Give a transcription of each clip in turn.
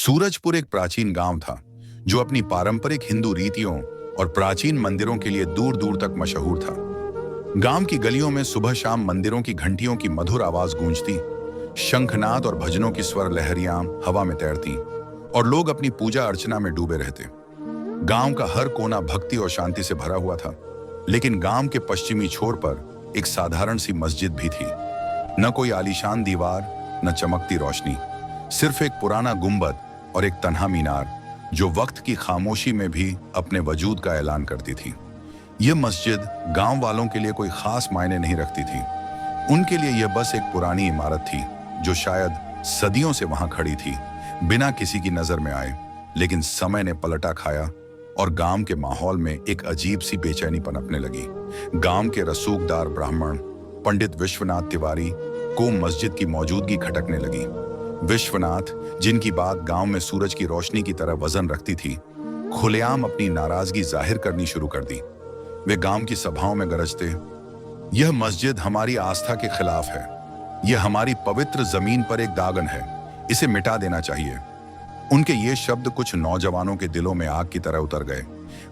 सूरजपुर एक प्राचीन गांव था जो अपनी पारंपरिक हिंदू रीतियों और प्राचीन मंदिरों के लिए दूर दूर तक मशहूर था। गांव की गलियों में सुबह शाम मंदिरों की घंटियों की मधुर आवाज गूंजती, शंखनाद और भजनों की स्वर लहरियां हवा में तैरती और लोग अपनी पूजा अर्चना में डूबे रहते। गांव का हर कोना भक्ति और शांति से भरा हुआ था, लेकिन गांव के पश्चिमी छोर पर एक साधारण सी मस्जिद भी थी। न कोई आलीशान दीवार, न चमकती रोशनी, सिर्फ एक पुराना गुंबद और एक तन्हा मीनार जो वक्त की खामोशी में भी अपने वजूद का ऐलान करती थी। यह मस्जिद गांव वालों के लिए कोई खास मायने नहीं रखती थी। उनके लिए यह बस एक पुरानी इमारत थी जो शायद सदियों से वहां खड़ी थी, बिना किसी की नजर में आए। लेकिन समय ने पलटा खाया और गांव के माहौल में एक अजीब सी बेचैनी पनपने लगी। गांव के रसूखदार ब्राह्मण पंडित विश्वनाथ तिवारी को मस्जिद की मौजूदगी खटकने लगी। विश्वनाथ, जिनकी बात गांव में सूरज की रोशनी की तरह वजन रखती थी, खुलेआम अपनी नाराजगी जाहिर करनी शुरू कर दी। वे गांव की सभाओं में गरजते, यह मस्जिद हमारी आस्था के खिलाफ है, यह हमारी पवित्र जमीन पर एक दागन है, इसे मिटा देना चाहिए। उनके ये शब्द कुछ नौजवानों के दिलों में आग की तरह उतर गए।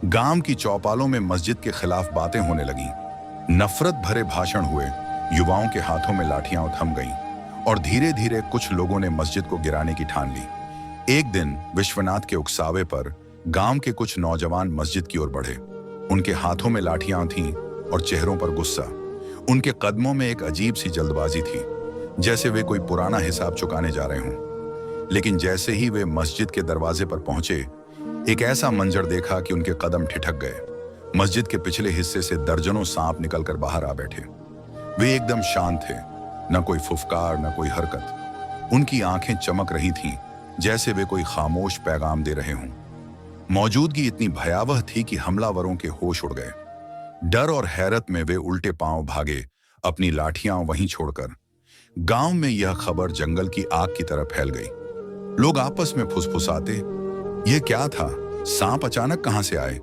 गांव की चौपालों में मस्जिद के खिलाफ बातें होने लगीं, नफरत भरे भाषण हुए, युवाओं के हाथों में लाठियां थम गईं और धीरे धीरे कुछ लोगों ने मस्जिद को गिराने की ठान ली। एक दिन विश्वनाथ के उकसावे पर गांव के कुछ नौजवान मस्जिद की ओर बढ़े। उनके हाथों में लाठियां थीं और चेहरों पर गुस्सा। उनके कदमों में एक अजीब सी जल्दबाजी थी, जैसे वे कोई पुराना हिसाब चुकाने जा रहे हों। लेकिन जैसे ही वे मस्जिद के दरवाजे पर पहुंचे, एक ऐसा मंजर देखा कि उनके कदम ठिठक गए। मस्जिद के पिछले हिस्से से दर्जनों सांप निकलकर बाहर आ बैठे। वे एकदम शांत थे, न कोई फुफकार, न कोई हरकत। उनकी आंखें चमक रही थीं, जैसे वे कोई खामोश पैगाम दे रहे हों। मौजूदगी इतनी भयावह थी कि हमलावरों के होश उड़ गए। डर और हैरत में वे उल्टे पांव भागे, अपनी लाठियां वहीं छोड़कर। गांव में यह खबर जंगल की आग की तरह फैल गई। लोग आपस में फुसफुसाते, यह क्या था? सांप अचानक कहां से आए?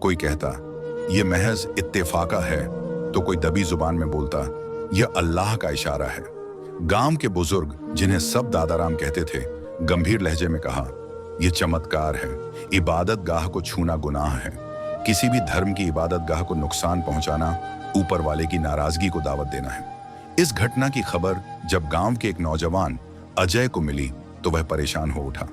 कोई कहता, यह महज इत्तेफाका है, तो कोई दबी जुबान में बोलता, यह अल्लाह का इशारा है। गांव के बुजुर्ग, जिन्हें सब दादाराम कहते थे, गंभीर लहजे में कहा, यह चमत्कार है, इबादत गाह को छूना गुनाह है। किसी भी धर्म की इबादत गाह को नुकसान पहुंचाना ऊपर वाले की नाराजगी को दावत देना है। इस घटना की खबर जब गांव के एक नौजवान अजय को मिली तो वह परेशान हो उठा।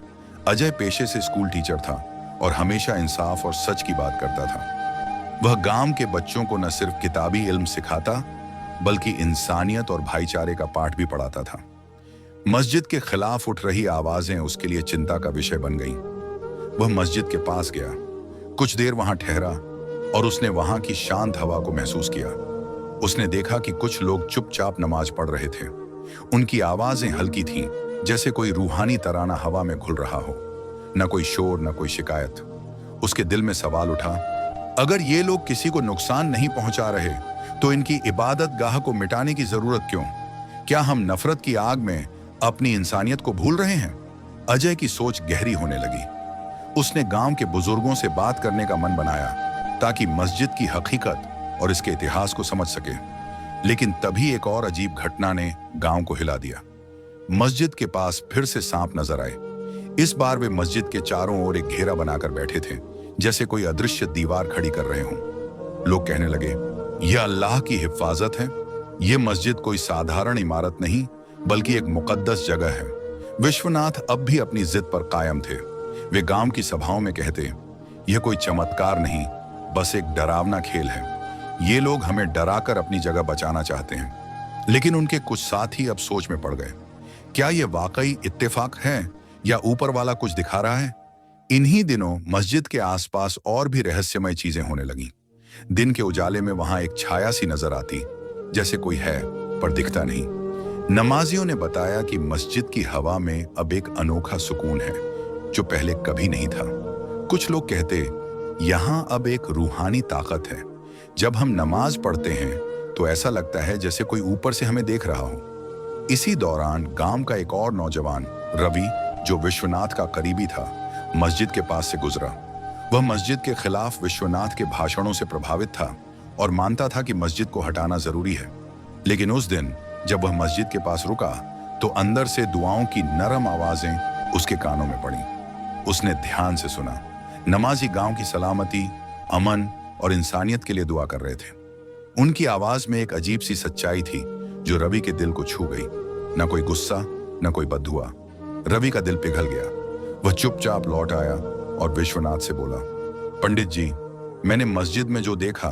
अजय पेशे से स्कूल टीचर था और हमेशा इंसाफ और सच की बात करता था। वह गांव के बच्चों को न सिर्फ किताबी इल्म सिखाता, बल्कि इंसानियत और भाईचारे का पाठ भी पढ़ाता था। मस्जिद के खिलाफ उठ रही आवाजें उसके लिए चिंता का विषय बन गईं। वह मस्जिद के पास गया, कुछ देर वहां ठहरा और उसने वहां की शांत हवा को महसूस किया। उसने देखा कि कुछ लोग चुपचाप नमाज पढ़ रहे थे। उनकी आवाजें हल्की थीं, जैसे कोई रूहानी तराना हवा में घुल रहा हो। न कोई शोर, न कोई शिकायत। उसके दिल में सवाल उठा, अगर ये लोग किसी को नुकसान नहीं पहुंचा रहे, तो इनकी इबादत गाह को मिटाने की जरूरत क्यों? क्या हम नफरत की आग में अपनी इंसानियत को भूल रहे हैं? अजय की सोच गहरी होने लगी। उसने गांव के बुजुर्गों से बात करने का मन बनाया ताकि मस्जिद की हकीकत और इसके इतिहास को समझ सके। लेकिन तभी एक और अजीब घटना ने गांव को हिला दिया। मस्जिद के पास फिर से सांप नजर आए। इस बार वे मस्जिद के चारों ओर एक घेरा बनाकर बैठे थे, जैसे कोई अदृश्य दीवार खड़ी कर रहे हों। लोग कहने लगे, यह अल्लाह की हिफाजत है। यह मस्जिद कोई साधारण इमारत नहीं, बल्कि एक मुकद्दस जगह है। विश्वनाथ अब भी अपनी जिद पर कायम थे। वे गांव की सभाओं में कहते, यह कोई चमत्कार नहीं, बस एक डरावना खेल है। ये लोग हमें डराकर अपनी जगह बचाना चाहते हैं। लेकिन उनके कुछ साथी अब सोच में पड़ गए, क्या यह वाकई इत्तेफाक है या ऊपर वाला कुछ दिखा रहा है? इन्हीं दिनों मस्जिद के आसपास और भी रहस्यमय चीजें होने लगीं। दिन के उजाले में वहां एक छाया सी नजर आती, जैसे कोई है पर दिखता नहीं। नमाजियों ने बताया कि मस्जिद की हवा में अब एक अनोखा सुकून है जो पहले कभी नहीं था। कुछ लोग कहते, यहां अब एक रूहानी ताकत है। जब हम नमाज पढ़ते हैं तो ऐसा लगता है जैसे कोई ऊपर से हमें देख रहा हो। इसी दौरान गांव का एक और नौजवान रवि, जो विश्वनाथ का करीबी था, मस्जिद के पास से गुजरा। वह मस्जिद के खिलाफ विश्वनाथ के भाषणों से प्रभावित था और मानता था कि मस्जिद को हटाना जरूरी है। लेकिन उस दिन जब वह मस्जिद के पास रुका तो अंदर से दुआओं की नरम आवाजें उसके कानों में पड़ी। उसने ध्यान से सुना। नमाजी गांव की सलामती, अमन और इंसानियत के लिए दुआ कर रहे थे। उनकी आवाज में एक अजीब सी सच्चाई थी जो रवि के दिल को छू गई। न कोई गुस्सा, न कोई बददुआ। रवि का दिल पिघल गया। वह चुपचाप लौट आया और विश्वनाथ से बोला, पंडित जी, मैंने मस्जिद में जो देखा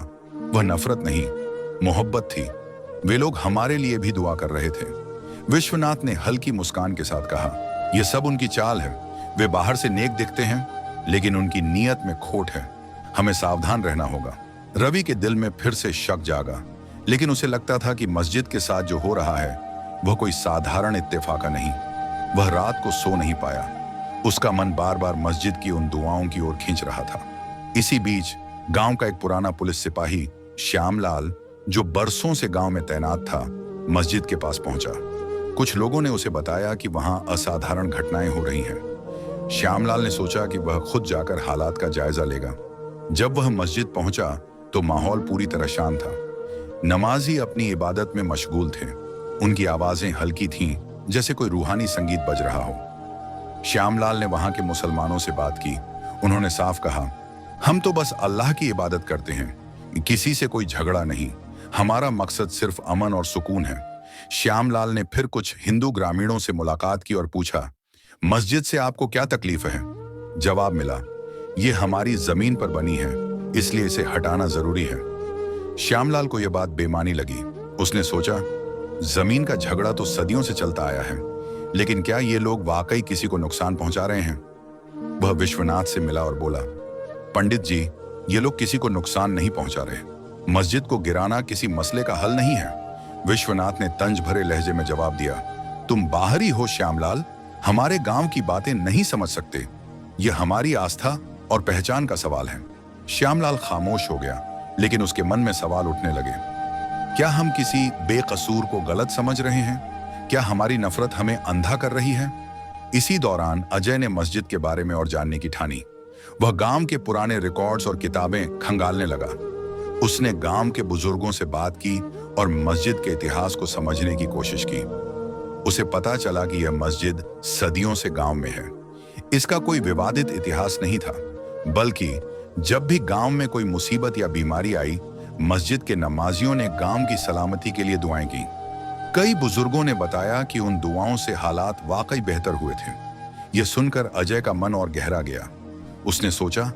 वह नफरत नहीं, मोहब्बत थी। वे लोग हमारे लिए भी दुआ कर रहे थे। विश्वनाथ ने हल्की मुस्कान के साथ कहा, यह सब उनकी चाल है। वे बाहर से नेक दिखते हैं, लेकिन उनकी नीयत में खोट है। हमें सावधान रहना होगा। रवि के दिल में फिर से शक जागा, लेकिन उसे लगता था कि मस्जिद के साथ जो हो रहा है वह कोई साधारण इत्तेफाका नहीं। वह रात को सो नहीं पाया। उसका मन बार बार मस्जिद की उन दुआओं की ओर खींच रहा था। इसी बीच गांव का एक पुराना पुलिस सिपाही श्यामलाल, जो बरसों से गांव में तैनात था, मस्जिद के पास पहुंचा। कुछ लोगों ने उसे बताया कि वहां असाधारण घटनाएं हो रही हैं। श्यामलाल ने सोचा कि वह खुद जाकर हालात का जायजा लेगा। जब वह मस्जिद पहुंचा तो माहौल पूरी तरह शांत था। नमाजी अपनी इबादत में मशगूल थे। उनकी आवाजें हल्की थीं, जैसे कोई रूहानी संगीत बज रहा हो। श्यामलाल ने वहां के मुसलमानों से बात की। उन्होंने साफ कहा, हम तो बस अल्लाह की इबादत करते हैं, किसी से कोई झगड़ा नहीं। हमारा मकसद सिर्फ अमन और सुकून है। श्यामलाल ने फिर कुछ हिंदू ग्रामीणों से मुलाकात की और पूछा, मस्जिद से आपको क्या तकलीफ है? जवाब मिला, ये हमारी जमीन पर बनी है, इसलिए इसे हटाना जरूरी है। श्यामलाल को यह बात बेमानी लगी। उसने सोचा, जमीन का झगड़ा तो सदियों से चलता आया है, लेकिन क्या ये लोग वाकई किसी को नुकसान पहुंचा रहे हैं? वह विश्वनाथ से मिला और बोला, पंडित जी, ये लोग किसी को नुकसान नहीं पहुंचा रहे। मस्जिद को गिराना किसी मसले का हल नहीं है। विश्वनाथ ने तंज भरे लहजे में जवाब दिया, तुम बाहरी हो श्यामलाल, हमारे गांव की बातें नहीं समझ सकते। यह हमारी आस्था और पहचान का सवाल है। श्यामलाल खामोश हो गया, लेकिन उसके मन में सवाल उठने लगे। क्या हम किसी बेकसूर को गलत समझ रहे हैं? क्या हमारी नफरत हमें अंधा कर रही है? इसी दौरान अजय ने मस्जिद के बारे में और जानने की ठानी। वह गांव के पुराने रिकॉर्ड्स और किताबें खंगालने लगा। उसने गांव के बुजुर्गों से बात की और मस्जिद के इतिहास को समझने की कोशिश की। उसे पता चला कि यह मस्जिद सदियों से गांव में है। इसका कोई विवादित इतिहास नहीं था, बल्कि जब भी गांव में कोई मुसीबत या बीमारी आई, मस्जिद के नमाजियों ने गांव की सलामती के लिए दुआएं की। कई बुजुर्गों ने बताया कि उन दुआओं से हालात वाकई बेहतर हुए थे। यह सुनकर अजय का मन और गहरा गया। उसने सोचा,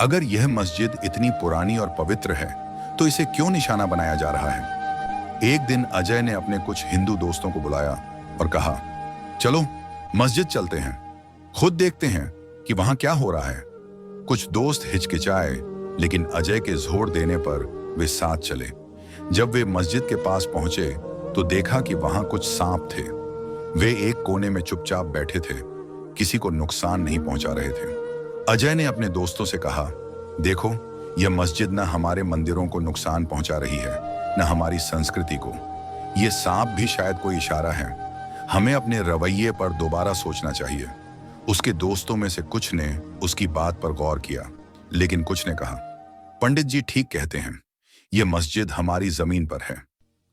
अगर यह मस्जिद इतनी पुरानी और पवित्र है तो इसे क्यों निशाना बनाया जा रहा है? एक दिन अजय ने अपने कुछ हिंदू दोस्तों को बुलाया और कहा, चलो मस्जिद चलते हैं, खुद देखते हैं कि वहां क्या हो रहा है। कुछ दोस्त हिचकिचाए, लेकिन अजय के जोर देने पर वे साथ चले। जब वे मस्जिद के पास पहुंचे तो देखा कि वहां कुछ सांप थे। वे एक कोने में चुपचाप बैठे थे, किसी को नुकसान नहीं पहुंचा रहे थे। अजय ने अपने दोस्तों से कहा, देखो, यह मस्जिद न हमारे मंदिरों को नुकसान पहुंचा रही है, न हमारी संस्कृति को। यह सांप भी शायद कोई इशारा है। हमें अपने रवैये पर दोबारा सोचना चाहिए। उसके दोस्तों में से कुछ ने उसकी बात पर गौर किया, लेकिन कुछ ने कहा, पंडित जी ठीक कहते हैं, यह मस्जिद हमारी जमीन पर है।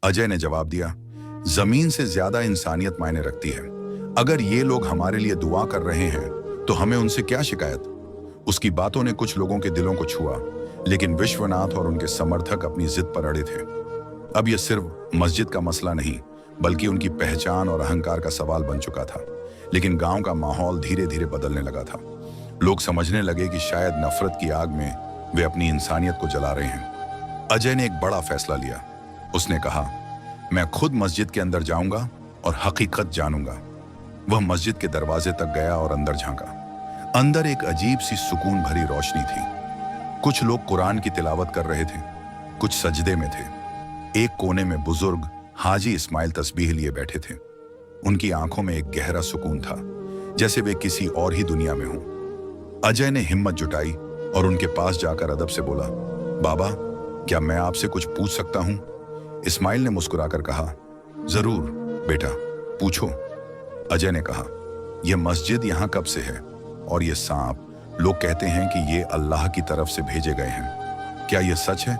अजय ने जवाब दिया, जमीन से ज्यादा इंसानियत मायने रखती है। अगर ये लोग हमारे लिए दुआ कर रहे हैं तो हमें उनसे क्या शिकायत? उसकी बातों ने कुछ लोगों के दिलों को छुआ, लेकिन विश्वनाथ और उनके समर्थक अपनी जिद पर अड़े थे। अब यह सिर्फ मस्जिद का मसला नहीं, बल्कि उनकी पहचान और अहंकार का सवाल बन चुका था। लेकिन गांव का माहौल धीरे धीरे बदलने लगा था। लोग समझने लगे कि शायद नफरत की आग में वे अपनी इंसानियत को जला रहे हैं। अजय ने एक बड़ा फैसला लिया। उसने कहा, मैं खुद मस्जिद के अंदर जाऊंगा और हकीकत जानूंगा। वह मस्जिद के दरवाजे तक गया और अंदर झांका। अंदर एक अजीब सी सुकून भरी रोशनी थी। कुछ लोग कुरान की तिलावत कर रहे थे, कुछ सजदे में थे। एक कोने में बुजुर्ग हाजी इस्माइल तस्बीह लिए बैठे थे। उनकी आंखों में एक गहरा सुकून था, जैसे वे किसी और ही दुनिया में हों। अजय ने हिम्मत जुटाई और उनके पास जाकर अदब से बोला, बाबा, क्या मैं आपसे कुछ पूछ सकता हूं? इस्माइल ने मुस्कुराकर कहा, जरूर बेटा, पूछो। अजय ने कहा, यह मस्जिद यहां कब से है? और ये सांप, लोग कहते हैं कि ये अल्लाह की तरफ से भेजे गए हैं, क्या यह सच है?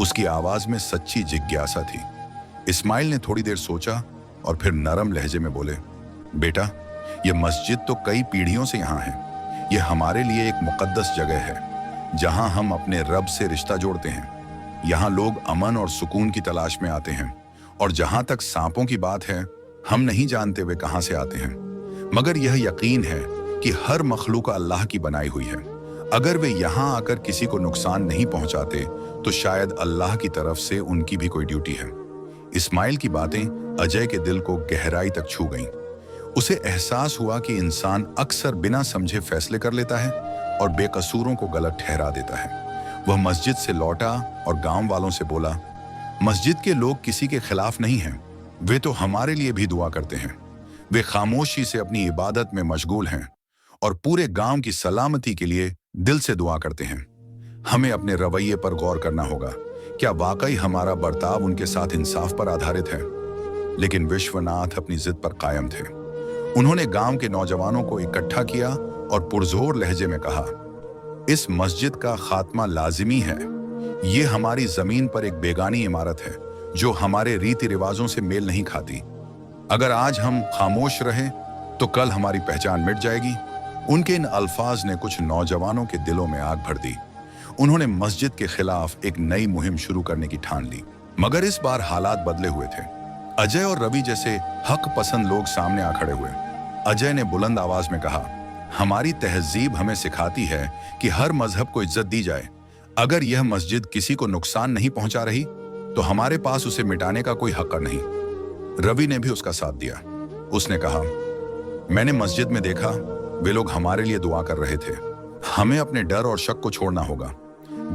उसकी आवाज में सच्ची जिज्ञासा थी। इस्माइल ने थोड़ी देर सोचा और फिर नरम लहजे में बोले, बेटा, यह मस्जिद तो कई पीढ़ियों से यहाँ है। ये हमारे लिए एक मुकद्दस जगह है जहां हम अपने रब से रिश्ता जोड़ते हैं। यहाँ लोग अमन और सुकून की तलाश में आते हैं, और जहां तक सांपों की बात है, हम नहीं जानते वे कहां से आते हैं, मगर यह यकीन है कि हर मखलूक अल्लाह की बनाई हुई है। अगर वे यहाँ आकर किसी को नुकसान नहीं पहुंचाते तो शायद अल्लाह की तरफ से उनकी भी कोई ड्यूटी है। इस्माइल की बातें अजय के दिल को गहराई तक छू गईं। उसे एहसास हुआ कि इंसान अक्सर बिना समझे फैसले कर लेता है और बेकसूरों को गलत ठहरा देता है। वह मस्जिद से लौटा और गांव वालों से बोला, मस्जिद के लोग किसी के खिलाफ नहीं हैं, वे तो हमारे लिए भी दुआ करते हैं। वे खामोशी से अपनी इबादत में मशगूल हैं और पूरे गांव की सलामती के लिए दिल से दुआ करते हैं। हमें अपने रवैये पर गौर करना होगा, क्या वाकई हमारा बर्ताव उनके साथ इंसाफ पर आधारित है? लेकिन विश्वनाथ अपनी जिद पर कायम थे। उन्होंने गांव के नौजवानों को इकट्ठा किया और पुरजोर लहजे में कहा, इस मस्जिद का खात्मा लाजिमी है। ये हमारी जमीन पर एक बेगानी इमारत है जो हमारे रीति रिवाजों से मेल नहीं खाती। अगर आज हम खामोश रहे तो कल हमारी पहचान मिट जाएगी। उनके इन अल्फाज ने कुछ नौजवानों के दिलों में आग भर दी। उन्होंने मस्जिद के खिलाफ एक नई मुहिम शुरू करने की ठान ली, मगर इस बार हालात बदले हुए थे। अजय और रवि जैसे हक पसंद लोग सामने आ खड़े हुए। अजय ने बुलंद आवाज में कहा, हमारी तहजीब हमें सिखाती है कि हर मजहब को इज्जत दी जाए। अगर यह मस्जिद किसी को नुकसान नहीं पहुंचा रही तो हमारे पास उसे मिटाने का कोई हक नहीं। रवि ने भी उसका साथ दिया। उसने कहा, मैंने मस्जिद में देखा, वे लोग हमारे लिए दुआ कर रहे थे। हमें अपने डर और शक को छोड़ना होगा।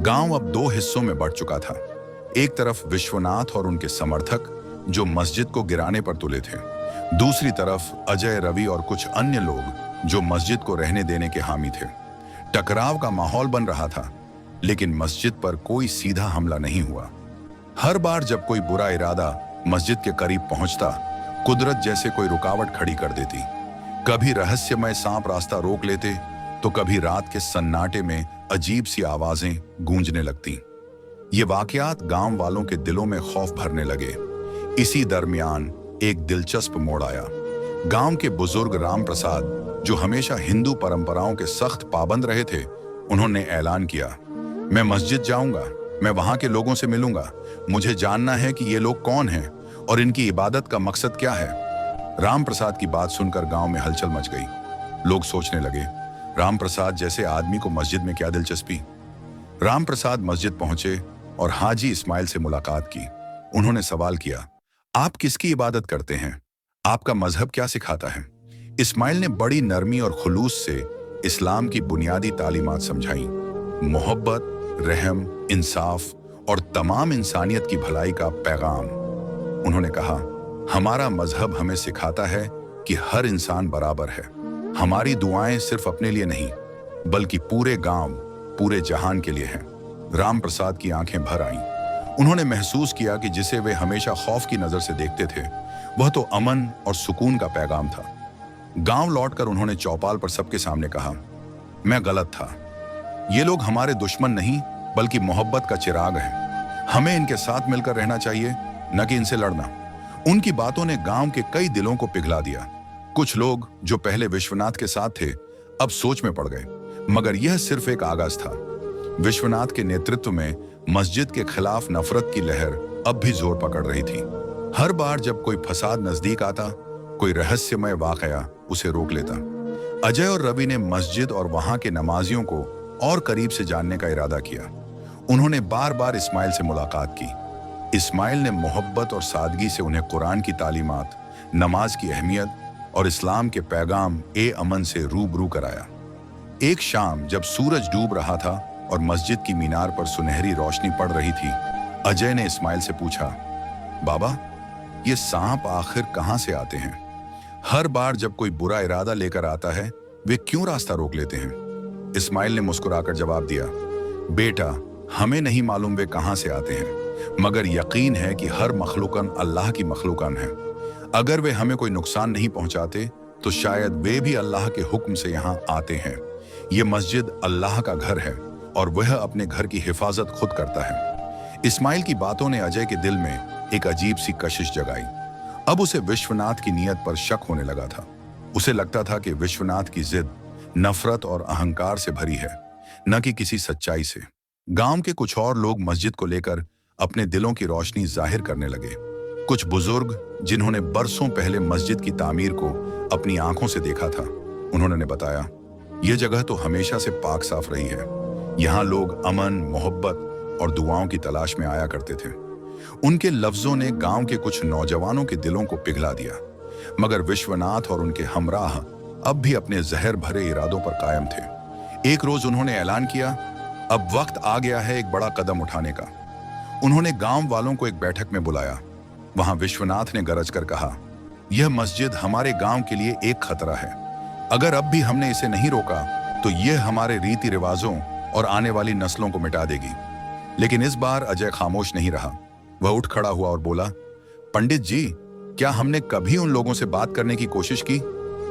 गांव अब दो हिस्सों में बढ़ चुका था। एक तरफ विश्वनाथ और उनके समर्थक जो मस्जिद को गिराने पर तुले थे, दूसरी तरफ अजय, रवि और कुछ अन्य लोग जो मस्जिद को रहने देने के हामी थे। टकराव का माहौल बन रहा था, लेकिन मस्जिद पर कोई सीधा हमला नहीं हुआ। हर बार जब कोई बुरा इरादा मस्जिद के करीब पहुंचता, कुदरत जैसे कोई रुकावट खड़ी कर देती। कभी रहस्यमय सांप रास्ता रोक लेते तो कभी रात के सन्नाटे में अजीब सी आवाजें गूंजने लगती। ये वाकयात गांव वालों के दिलों में खौफ भरने लगे। इसी दरमियान एक दिलचस्प मोड़ आया। गांव के बुजुर्ग राम प्रसाद, जो हमेशा हिंदू परंपराओं के सख्त पाबंद रहे थे, उन्होंने ऐलान किया, मैं मस्जिद जाऊंगा, मैं वहां के लोगों से मिलूंगा। मुझे जानना है कि ये लोग कौन हैं और इनकी इबादत का मकसद क्या है। राम प्रसाद की बात सुनकर गांव में हलचल मच गई। लोग सोचने लगे, राम प्रसाद जैसे आदमी को मस्जिद में क्या दिलचस्पी। राम प्रसाद मस्जिद पहुंचे और हाजी इस्माइल से मुलाकात की। उन्होंने सवाल किया, आप किसकी इबादत करते हैं? आपका मजहब क्या सिखाता है? इस्माइल ने बड़ी नरमी और खुलूस से इस्लाम की बुनियादी तालीमात समझाई। मोहब्बत, रहम, इंसाफ और तमाम इंसानियत की भलाई का पैगाम। उन्होंने कहा, हमारा मजहब हमें सिखाता है कि हर इंसान बराबर है। हमारी दुआएं सिर्फ अपने लिए नहीं, बल्कि पूरे गांव, पूरे जहान के लिए हैं। राम प्रसाद की आंखें भर आईं। उन्होंने महसूस किया कि जिसे वे हमेशा खौफ की नजर से देखते थे, वह तो अमन और सुकून का पैगाम था। गांव लौटकर उन्होंने चौपाल पर सबके सामने कहा, मैं गलत था। ये लोग हमारे दुश्मन नहीं, बल्कि मोहब्बत का चिराग हैं। हमें इनके साथ मिलकर रहना चाहिए, न कि इनसे लड़ना। उनकी बातों ने गांव के कई दिलों को पिघला दिया। कुछ लोग जो पहले विश्वनाथ के साथ थे, अब सोच में पड़ गए, मगर यह सिर्फ एक आगाज था। विश्वनाथ के नेतृत्व में मस्जिद के खिलाफ नफरत की लहर अब भी जोर पकड़ रही थी। हर बार जब कोई फसाद नजदीक आता, कोई रहस्यमय वाकया उसे रोक लेता। अजय और रवि ने मस्जिद और वहां के नमाजियों को और करीब से जानने का इरादा किया। उन्होंने बार बार इस्माइल से मुलाकात की। इस्माइल ने मोहब्बत और सादगी से उन्हें कुरान की तालीमात, नमाज की अहमियत और इस्लाम के पैगाम ए अमन से रूबरू कराया। एक शाम जब सूरज डूब रहा था और मस्जिद की मीनार पर सुनहरी रोशनी पड़ रही थी, अजय ने इस्माइल से पूछा, बाबा, ये सांप आखिर कहां से आते हैं? हर बार जब कोई बुरा इरादा लेकर आता है, वे क्यों रास्ता रोक लेते हैं? इस्माइल ने मुस्कुराकर जवाब दिया, बेटा, हमें नहीं मालूम वे कहां से आते हैं, मगर यकीन है कि हर मखलूकन अल्लाह की मखलूकन है। अगर वे हमें कोई नुकसान नहीं पहुंचाते तो शायद वे भी अल्लाह के हुक्म से यहाँ आते हैं। ये मस्जिद अल्लाह का घर है और वह अपने घर की हिफाजत खुद करता है। इस्माइल की बातों ने अजय के दिल में एक अजीब सी कशिश जगाई। अब उसे विश्वनाथ की नीयत पर शक होने लगा था। उसे लगता था कि विश्वनाथ की जिद नफरत और अहंकार से भरी है, न कि किसी सच्चाई से। गांव के कुछ और लोग मस्जिद को लेकर अपने दिलों की रोशनी जाहिर करने लगे। कुछ बुजुर्ग जिन्होंने बरसों पहले मस्जिद की तामीर को अपनी आंखों से देखा था, उन्होंने बताया, यह जगह तो हमेशा से पाक साफ रही है। यहाँ लोग अमन, मोहब्बत और दुआओं की तलाश में आया करते थे। उनके लफ्जों ने गांव के कुछ नौजवानों के दिलों को पिघला दिया, मगर विश्वनाथ और उनके हमराह अब भी अपने जहर भरे इरादों पर कायम थे। एक रोज उन्होंने ऐलान किया, अब वक्त आ गया है एक बड़ा कदम उठाने का। उन्होंने गांव वालों को एक बैठक में बुलाया। वहां विश्वनाथ ने गरज कर कहा, यह मस्जिद हमारे गांव के लिए एक खतरा है। अगर अब भी हमने इसे नहीं रोका तो यह हमारे रीति रिवाजों और आने वाली नस्लों को मिटा देगी। लेकिन इस बार अजय खामोश नहीं रहा। वह उठ खड़ा हुआ और बोला, पंडित जी, क्या हमने कभी उन लोगों से बात करने की कोशिश की?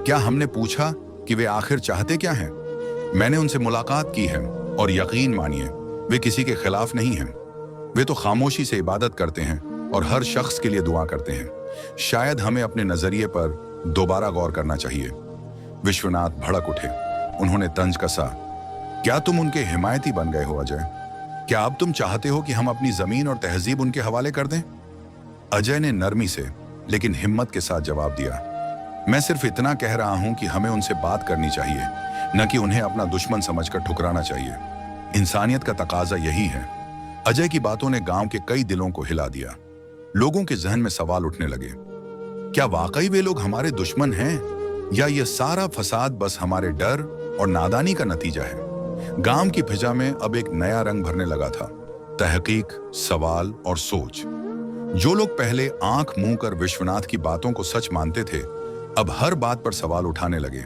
क्या हमने पूछा कि वे आखिर चाहते क्या हैं? मैंने उनसे मुलाकात की है और यकीन मानिए वे किसी के खिलाफ नहीं हैं। वे तो खामोशी से इबादत करते हैं और हर शख्स के लिए दुआ करते हैं। शायद हमें अपने नजरिए पर दोबारा गौर करना चाहिए। विश्वनाथ भड़क उठे। उन्होंने तंज कसा, क्या तुम उनके हिमायती बन गए हो अजय? क्या अब तुम चाहते हो कि हम अपनी जमीन और तहजीब उनके हवाले कर दें? अजय ने नरमी से लेकिन हिम्मत के साथ जवाब दिया, मैं सिर्फ इतना कह रहा हूं कि हमें उनसे बात करनी चाहिए, न कि उन्हें अपना दुश्मन समझकर ठुकराना चाहिए। इंसानियत का तकाजा यही है। अजय की बातों ने गांव के कई दिलों को हिला दिया। लोगों के जहन में सवाल उठने लगे, क्या वाकई वे लोग हमारे दुश्मन हैं या यह सारा फसाद बस हमारे डर और नादानी का नतीजा है? गांव की फिजा में अब एक नया रंग भरने लगा था, तहकीक, सवाल और सोच। जो लोग पहले आंख मूंद कर विश्वनाथ की बातों को सच मानते थे, अब हर बात पर सवाल उठाने लगे।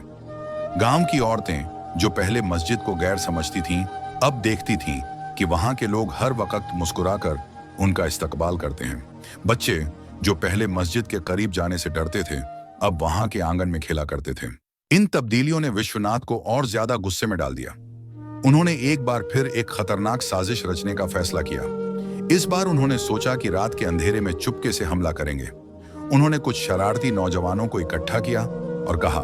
गांव की औरतें जो पहले मस्जिद को गैर समझती थीं, अब देखती थीं कि वहां के लोग हर वक्त मुस्कुराकर उनका इस्तकबाल करते हैं। बच्चे जो पहले मस्जिद के करीब जाने से डरते थे, अब वहां के आंगन में खेला करते थे। इन तब्दीलियों ने विश्वनाथ को और ज्यादा गुस्से में डाल दिया। उन्होंने एक बार फिर एक खतरनाक साजिश रचने का फैसला किया। इस बार उन्होंने सोचा कि रात के अंधेरे में चुपके से हमला करेंगे। उन्होंने कुछ शरारती नौजवानों को इकट्ठा किया और कहा,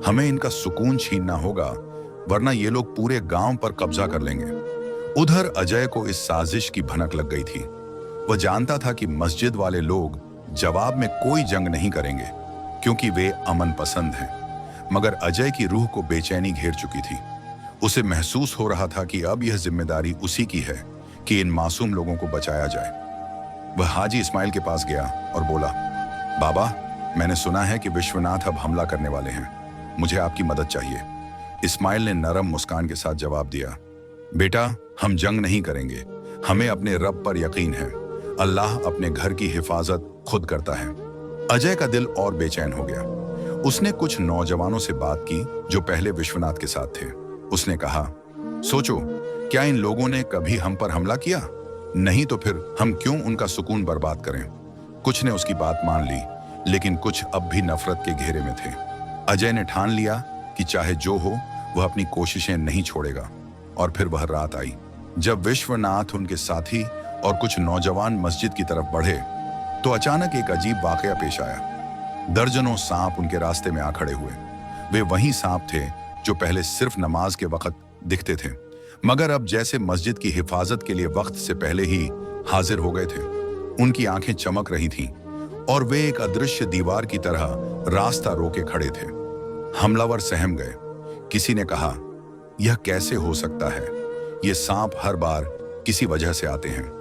हमें इनका सुकून छीनना होगा, वरना ये लोग पूरे गांव पर कब्जा कर लेंगे। उधर अजय को इस साजिश की भनक लग गई थी। वह जानता था कि मस्जिद वाले लोग जवाब में कोई जंग नहीं करेंगे, क्योंकि वे अमन पसंद हैं। मगर अजय की रूह को बेचैनी घेर चुकी थी। उसे महसूस हो रहा था कि अब यह जिम्मेदारी उसी की है कि इन मासूम लोगों को बचाया जाए। वह हाजी इस्माइल के पास गया और बोला, बाबा, मैंने सुना है कि विश्वनाथ अब हमला करने वाले हैं। मुझे आपकी मदद चाहिए। इस्माइल ने नरम मुस्कान के साथ जवाब दिया, बेटा, हम जंग नहीं करेंगे। हमें अपने रब पर यकीन है। अल्लाह अपने घर की हिफाजत खुद करता है। अजय का दिल और बेचैन हो गया। उसने कुछ नौजवानों से बात की जो पहले विश्वनाथ के साथ थे। उसने कहा, सोचो, क्या इन लोगों ने कभी हम पर हमला किया? नहीं तो फिर हम क्यों उनका सुकून बर्बाद करें? कुछ ने उसकी बात मान ली, लेकिन कुछ अब भी नफरत के घेरे में थे। अजय ने ठान लिया कि चाहे जो हो, वह अपनी कोशिशें नहीं छोड़ेगा। और फिर वह रात आई जब विश्वनाथ, उनके साथी और कुछ नौजवान मस्जिद की तरफ बढ़े तो अचानक एक अजीब वाकया पेश आया। दर्जनों सांप उनके रास्ते में आ खड़े हुए। वे वही सांप थे जो पहले सिर्फ नमाज के वक्त दिखते थे, मगर अब जैसे मस्जिद की हिफाजत के लिए वक्त से पहले ही हाजिर हो गए थे। उनकी आंखें चमक रही थीं और वे एक अदृश्य दीवार की तरह रास्ता रोके खड़े थे। हमलावर सहम गए। किसी ने कहा, यह कैसे हो सकता है? ये सांप हर बार किसी वजह से आते हैं।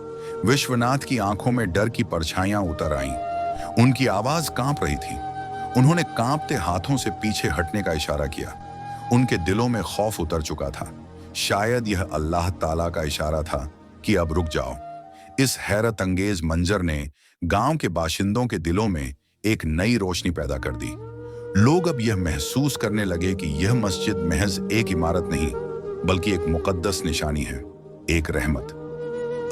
विश्वनाथ की आंखों में डर की परछाइयां उतर आईं। उनकी आवाज कांप रही थी। उन्होंने कांपते हाथों से पीछे हटने का इशारा किया। उनके दिलों में खौफ उतर चुका था। शायद यह अल्लाह ताला का इशारा था कि अब रुक जाओ। इस हैरत अंगेज मंजर ने गांव के बाशिंदों के दिलों में एक नई रोशनी पैदा कर दी। लोग अब यह महसूस करने लगे कि यह मस्जिद महज एक इमारत नहीं, बल्कि एक मुकद्दस निशानी है, एक रहमत।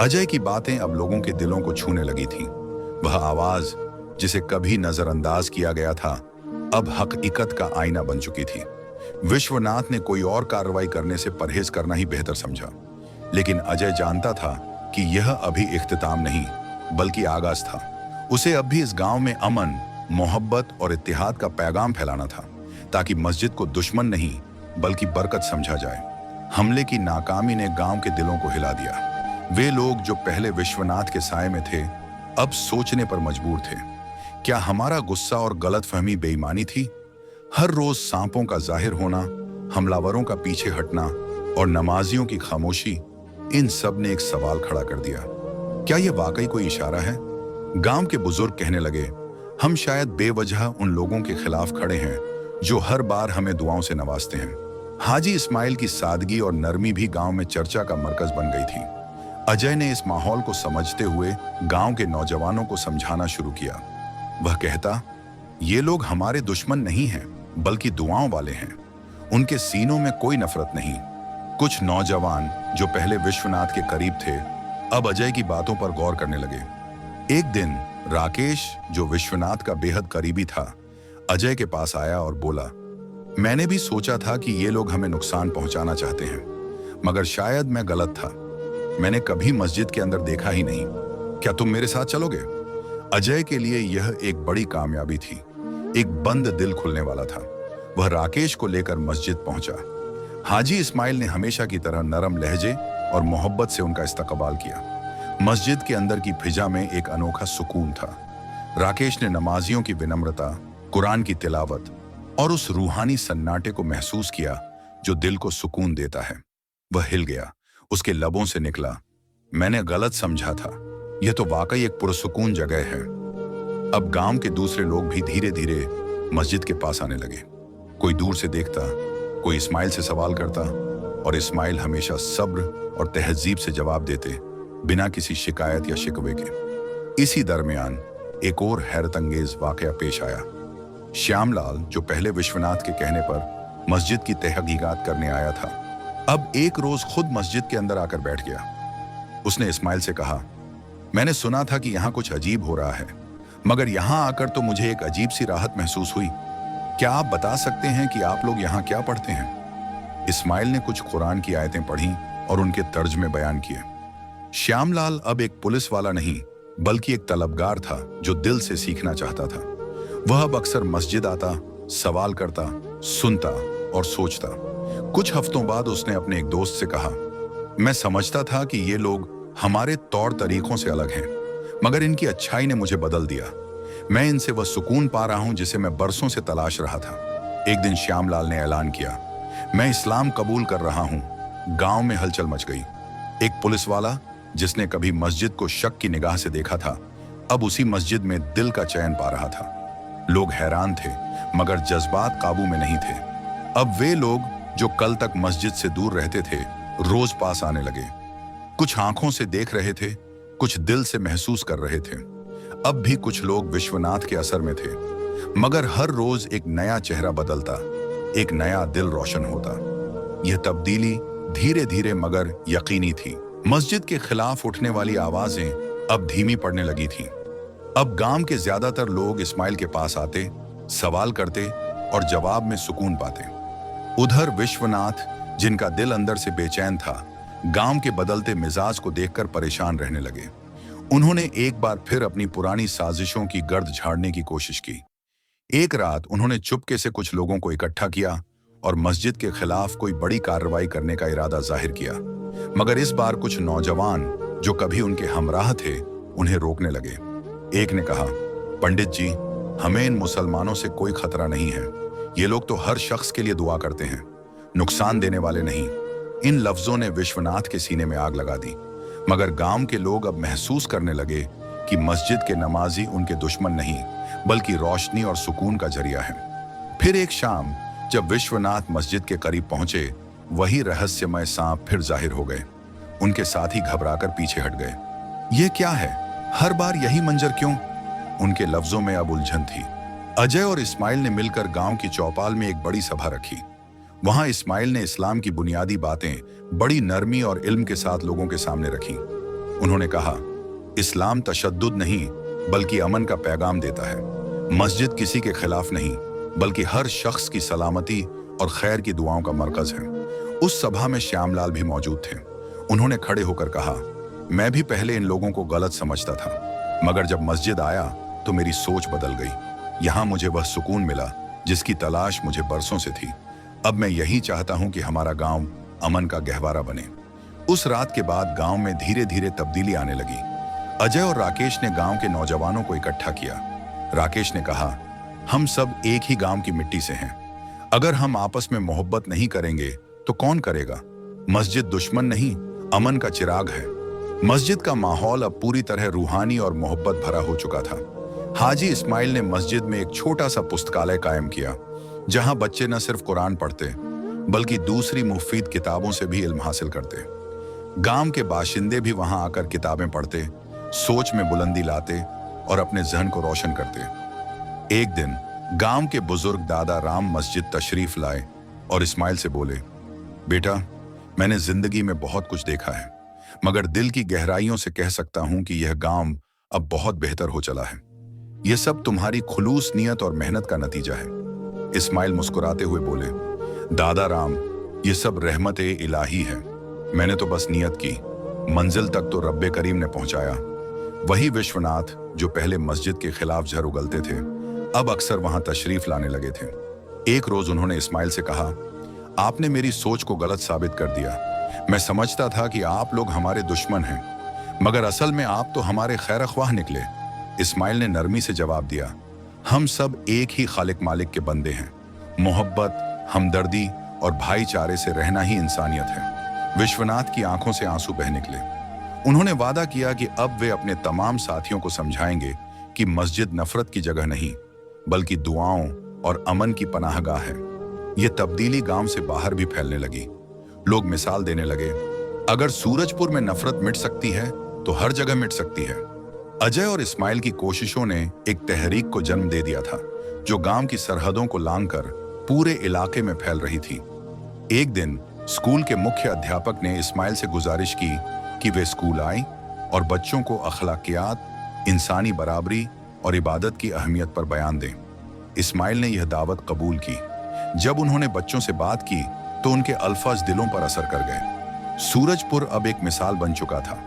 अजय की बातें अब लोगों के दिलों को छूने लगी थीं। वह आवाज जिसे कभी नजरअंदाज किया गया था, अब हकीकत का आईना बन चुकी थी। विश्वनाथ ने कोई और कार्रवाई करने से परहेज करना ही बेहतर समझा, लेकिन अजय जानता था कि यह अभी इख्तिताम नहीं, बल्कि आगाज था। उसे अब भी इस गांव में अमन, मोहब्बत और इत्तेहाद का पैगाम फैलाना था, ताकि मस्जिद को दुश्मन नहीं बल्कि बरकत समझा जाए। हमले की नाकामी ने गांव के दिलों को हिला दिया। वे लोग जो पहले विश्वनाथ के साए में थे, अब सोचने पर मजबूर थे। क्या हमारा गुस्सा और गलतफहमी बेईमानी थी? हर रोज सांपों का जाहिर होना, हमलावरों का पीछे हटना और नमाजियों की खामोशी, इन सब ने एक सवाल खड़ा कर दिया। क्या यह वाकई कोई इशारा है? गांव के बुजुर्ग कहने लगे, हम शायद बेवजह उन लोगों के खिलाफ खड़े हैं जो हर बार हमें दुआओं से नवाजते हैं। हाजी इस्माइल की सादगी और नरमी भी गांव में चर्चा का मरकज बन गई थी। अजय ने इस माहौल को समझते हुए गांव के नौजवानों को समझाना शुरू किया। वह कहता, ये लोग हमारे दुश्मन नहीं हैं, बल्कि दुआओं वाले हैं। उनके सीनों में कोई नफरत नहीं। कुछ नौजवान जो पहले विश्वनाथ के करीब थे, अब अजय की बातों पर गौर करने लगे। एक दिन राकेश, जो विश्वनाथ का बेहद करीबी था, अजय के पास आया और बोला, मैंने भी सोचा था कि ये लोग हमें नुकसान पहुंचाना चाहते हैं, मगर शायद मैं गलत था। मैंने कभी मस्जिद के अंदर देखा ही नहीं। क्या तुम मेरे साथ चलोगे? अजय के लिए यह एक बड़ी कामयाबी थी। एक बंद दिल खुलने वाला था। वह राकेश को लेकर मस्जिद पहुंचा। हाजी इस्माइल ने हमेशा की तरह नरम लहजे और मोहब्बत से उनका इस्तकबाल किया। मस्जिद के अंदर की फिजा में एक अनोखा सुकून था। राकेश ने नमाजियों की विनम्रता, कुरान की तिलावत और उस रूहानी सन्नाटे को महसूस किया जो दिल को सुकून देता है। वह हिल गया। उसके लबों से निकला, मैंने गलत समझा था। यह तो वाकई एक पुरसुकून जगह है। अब गांव के दूसरे लोग भी धीरे धीरे मस्जिद के पास आने लगे। कोई दूर से देखता, कोई इस्माइल से सवाल करता, और इस्माइल हमेशा सब्र और तहजीब से जवाब देते, बिना किसी शिकायत या शिकवे के। इसी दरमियान एक और हैरत अंगेज वाकया पेश आया। श्यामलाल, जो पहले विश्वनाथ के कहने पर मस्जिद की तहकीकात करने आया था, अब एक रोज खुद मस्जिद के अंदर आकर बैठ गया। उसने इस्माइल से कहा, मैंने सुना था कि यहाँ कुछ अजीब हो रहा है, मगर यहाँ आकर तो मुझे एक अजीब सी राहत महसूस हुई। क्या आप बता सकते हैं कि आप लोग यहाँ क्या पढ़ते हैं? इस्माइल ने कुछ कुरान की आयतें पढ़ी और उनके तर्ज में बयान किए। श्यामलाल अब एक पुलिस वाला नहीं, बल्कि एक तलबगार था जो दिल से सीखना चाहता था। वह अब अक्सर मस्जिद आता, सवाल करता, सुनता और सोचता। कुछ हफ्तों बाद उसने अपने एक दोस्त से कहा, मैं समझता था कि ये लोग हमारे तौर तरीकों से अलग हैं, मगर इनकी अच्छाई ने मुझे बदल दिया। मैं इनसे वह सुकून पा रहा हूं जिसे मैं बरसों से तलाश रहा था। एक दिन श्यामलाल ने ऐलान किया, मैं इस्लाम कबूल कर रहा हूं। गांव में हलचल मच गई। एक पुलिस वाला, जिसने कभी मस्जिद को शक की निगाह से देखा था, अब उसी मस्जिद में दिल का चैन पा रहा था। लोग हैरान थे, मगर जज्बात काबू में नहीं थे। अब वे लोग जो कल तक मस्जिद से दूर रहते थे, रोज पास आने लगे। कुछ आंखों से देख रहे थे, कुछ दिल से महसूस कर रहे थे। अब भी कुछ लोग विश्वनाथ के असर में थे, मगर हर रोज एक नया चेहरा बदलता, एक नया दिल रोशन होता। यह तब्दीली धीरे धीरे मगर यकीनी थी। मस्जिद के खिलाफ उठने वाली आवाजें अब धीमी पड़ने लगी थीं। अब गांव के ज्यादातर लोग इस्माइल के पास आते, सवाल करते और जवाब में सुकून पाते। उधर विश्वनाथ, जिनका दिल अंदर से बेचैन था, गांव के बदलते मिजाज को देखकर परेशान रहने लगे। उन्होंने एक बार फिर अपनी पुरानी साजिशों की गर्द झाड़ने की कोशिश की। एक रात उन्होंने चुपके से कुछ लोगों को इकट्ठा किया और मस्जिद के खिलाफ कोई बड़ी कार्रवाई करने का इरादा जाहिर किया। मगर इस बार कुछ नौजवान जो कभी उनके हमराह थे, उन्हें रोकने लगे। एक ने कहा, पंडित जी, हमें इन मुसलमानों से कोई खतरा नहीं है। ये लोग तो हर शख्स के लिए दुआ करते हैं, नुकसान देने वाले नहीं। इन लफ्जों ने विश्वनाथ के सीने में आग लगा दी। मगर गांव के लोग अब महसूस करने लगे कि मस्जिद के नमाजी उनके दुश्मन नहीं, बल्कि रोशनी और सुकून का जरिया है। फिर एक शाम जब विश्वनाथ मस्जिद के करीब पहुंचे, वही रहस्यमय सांप फिर जाहिर हो गए। उनके साथी घबराकर पीछे हट गए। ये क्या है? हर बार यही मंजर क्यों? उनके लफ्जों में अब उलझन थी। अजय और इस्माइल ने मिलकर गांव की चौपाल में एक बड़ी सभा रखी। वहां इस्माइल ने इस्लाम की बुनियादी बातें बड़ी नरमी और इल्म के साथ लोगों के सामने रखी। उन्होंने कहा, इस्लाम तशद्दुद नहीं, बल्कि अमन का पैगाम देता है। मस्जिद किसी के खिलाफ नहीं, बल्कि हर शख्स की सलामती और खैर की दुआओं का मरकज है। उस सभा में श्यामलाल भी मौजूद थे। उन्होंने खड़े होकर कहा, मैं भी पहले इन लोगों को गलत समझता था, मगर जब मस्जिद आया तो मेरी सोच बदल गई। यहाँ मुझे वह सुकून मिला जिसकी तलाश मुझे बरसों से थी। अब मैं यही चाहता हूं कि हमारा गांव अमन का गहवारा बने। उस रात के बाद गांव में धीरे धीरे तब्दीली आने लगी। अजय और राकेश ने गांव के नौजवानों को इकट्ठा किया। राकेश ने कहा, हम सब एक ही गांव की मिट्टी से हैं। अगर हम आपस में मोहब्बत नहीं करेंगे तो कौन करेगा? मस्जिद दुश्मन नहीं, अमन का चिराग है। मस्जिद का माहौल अब पूरी तरह रूहानी और मोहब्बत भरा हो चुका था। हाजी इस्माइल ने मस्जिद में एक छोटा सा पुस्तकालय कायम किया, जहां बच्चे न सिर्फ कुरान पढ़ते बल्कि दूसरी मुफीद किताबों से भी इल्म हासिल करते। गांव के बाशिंदे भी वहां आकर किताबें पढ़ते, सोच में बुलंदी लाते और अपने जहन को रोशन करते। एक दिन गांव के बुजुर्ग दादा राम मस्जिद तशरीफ लाए और इस्माइल से बोले, बेटा, मैंने जिंदगी में बहुत कुछ देखा है, मगर दिल की गहराइयों से कह सकता हूं कि यह गांव अब बहुत बेहतर हो चला है। यह सब तुम्हारी खुलूस नियत और मेहनत का नतीजा है। इस्माइल मुस्कुराते हुए बोले, दादा राम, ये सब रहमत-ए इलाही है। मैंने तो बस नियत की, मंजिल तक तो रब्बे करीम ने पहुंचाया। वही विश्वनाथ जो पहले मस्जिद के खिलाफ जहर उगलते थे, अब अक्सर वहां तशरीफ लाने लगे थे। एक रोज उन्होंने इस्माइल से कहा, आपने मेरी सोच को गलत साबित कर दिया। मैं समझता था कि आप लोग हमारे दुश्मन हैं, मगर असल में आप तो हमारे खैर ख्वाह निकले। इस्माइल ने नरमी से जवाब दिया, हम सब एक ही खालिक मालिक के बंदे हैं। मोहब्बत, हमदर्दी और भाईचारे से रहना ही इंसानियत है। विश्वनाथ की आंखों से आंसू बह निकले। उन्होंने वादा किया कि अब वे अपने तमाम साथियों को समझाएंगे कि मस्जिद नफरत की जगह नहीं, बल्कि दुआओं और अमन की पनाहगाह है। ये तब्दीली गांव से बाहर भी फैलने लगी। लोग मिसाल देने लगे, अगर सूरजपुर में नफरत मिट सकती है तो हर जगह मिट सकती है। अजय और इस्माइल की कोशिशों ने एक तहरीक को जन्म दे दिया था, जो गांव की सरहदों को लांघकर पूरे इलाके में फैल रही थी। एक दिन स्कूल के मुख्य अध्यापक ने इस्माइल से गुजारिश की कि वे स्कूल आए और बच्चों को अखलाकियात, इंसानी बराबरी और इबादत की अहमियत पर बयान दें। इस्माइल ने यह दावत कबूल की। जब उन्होंने बच्चों से बात की तो उनके अल्फाज दिलों पर असर कर गए। सूरजपुर अब एक मिसाल बन चुका था।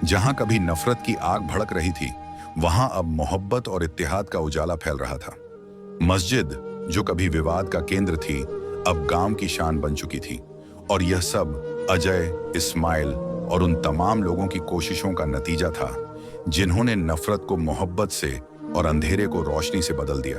जहां कभी नफरत की आग भड़क रही थी, वहां अब मोहब्बत और इत्तेहाद का उजाला फैल रहा था। मस्जिद, जो कभी विवाद का केंद्र थी, अब गांव की शान बन चुकी थी। और यह सब अजय, इस्माइल और उन तमाम लोगों की कोशिशों का नतीजा था, जिन्होंने नफरत को मोहब्बत से और अंधेरे को रोशनी से बदल दिया।